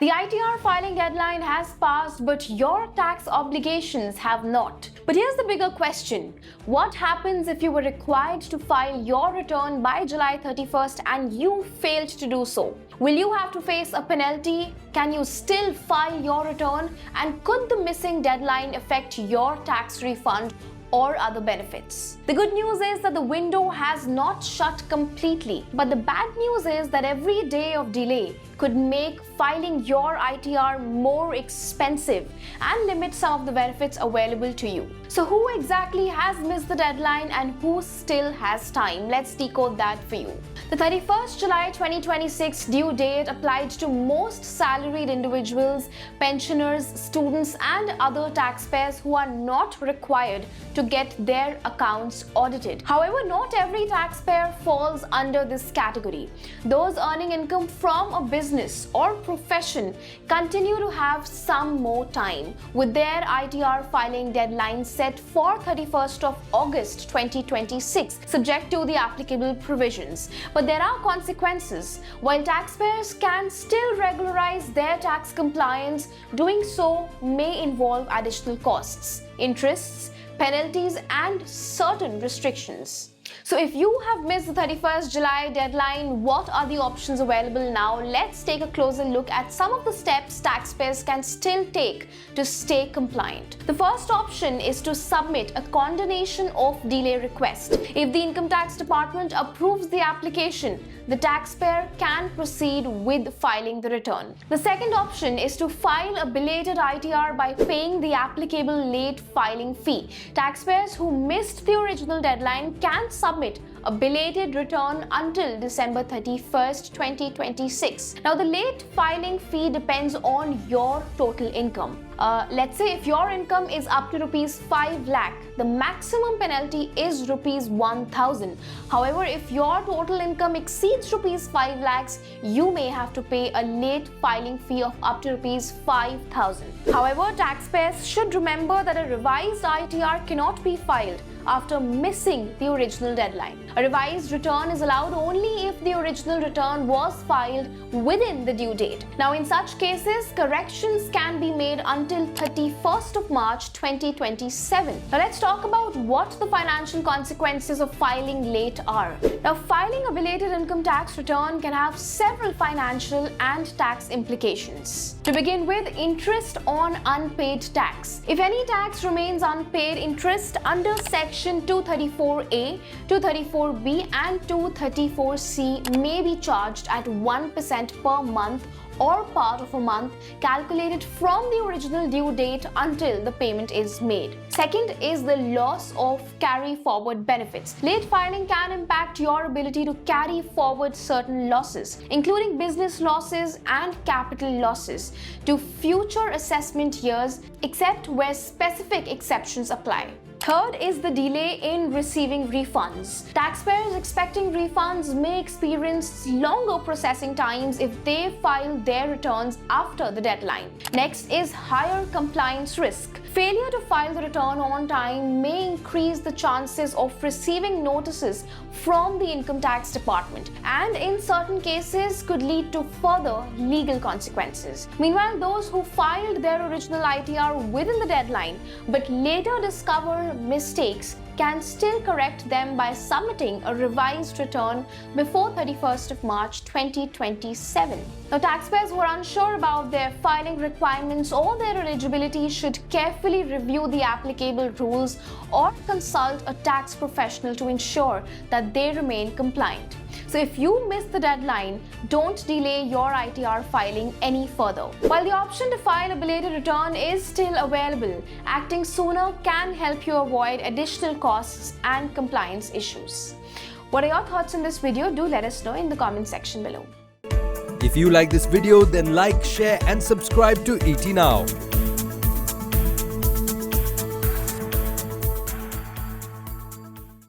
The ITR filing deadline has passed, but your tax obligations have not. But here's the bigger question. What happens if you were required to file your return by July 31st and you failed to do so? Will you have to face a penalty? Can you still file your return? And could the missing deadline affect your tax refund or other benefits? The good news is that the window has not shut completely, but the bad news is that every day of delay could make filing your ITR more expensive and limit some of the benefits available to you. So who exactly has missed the deadline and who still has time? Let's decode that for you. The 31st July 2026 due date applied to most salaried individuals, pensioners, students and other taxpayers who are not required to get their accounts audited. However, not every taxpayer falls under this category. Those earning income from a business or profession continue to have some more time, with their ITR filing deadline set for 31st of August 2026, subject to the applicable provisions. But there are consequences. While taxpayers can still regularize their tax compliance, doing so may involve additional costs, interests, penalties and certain restrictions. So if you have missed the 31st July deadline, what are the options available now? Let's take a closer look at some of the steps taxpayers can still take to stay compliant. The first option is to submit a condonation of delay request. If the Income Tax Department approves the application, the taxpayer can proceed with filing the return. The second option is to file a belated ITR by paying the applicable late filing fee. Taxpayers who missed the original deadline can submit a belated return until December 31st, 2026. Now, the late filing fee depends on your total income. Let's say if your income is up to rupees 5 lakh, the maximum penalty is rupees 1,000. However, if your total income exceeds rupees 5 lakhs, you may have to pay a late filing fee of up to rupees 5,000. However, taxpayers should remember that a revised ITR cannot be filed after missing the original deadline. A revised return is allowed only if the original return was filed within the due date. Now, in such cases, corrections can be made until 31st of March 2027. Now, let's talk about what the financial consequences of filing late are. Now, filing a belated income tax return can have several financial and tax implications. To begin with, interest on unpaid tax. If any tax remains unpaid, interest under Section 234A, 234B and 234C may be charged at 1% per month or part of a month, calculated from the original due date until the payment is made. Second is the loss of carry forward benefits. Late filing can impact your ability to carry forward certain losses, including business losses and capital losses, to future assessment years, except where specific exceptions apply. Third is the delay in receiving refunds. Taxpayers expecting refunds may experience longer processing times if they file their returns after the deadline. Next is higher compliance risk. Failure to file the return on time may increase the chances of receiving notices from the Income Tax Department, and in certain cases could lead to further legal consequences. Meanwhile, those who filed their original ITR within the deadline but later discover mistakes can still correct them by submitting a revised return before 31st of March 2027. Now, taxpayers who are unsure about their filing requirements or their eligibility should carefully review the applicable rules or consult a tax professional to ensure that they remain compliant. So if you miss the deadline, don't delay your ITR filing any further. While the option to file a belated return is still available, acting sooner can help you avoid additional costs and compliance issues. What are your thoughts on this video? Do let us know in the comment section below. If you like this video, then like, share and subscribe to ET Now.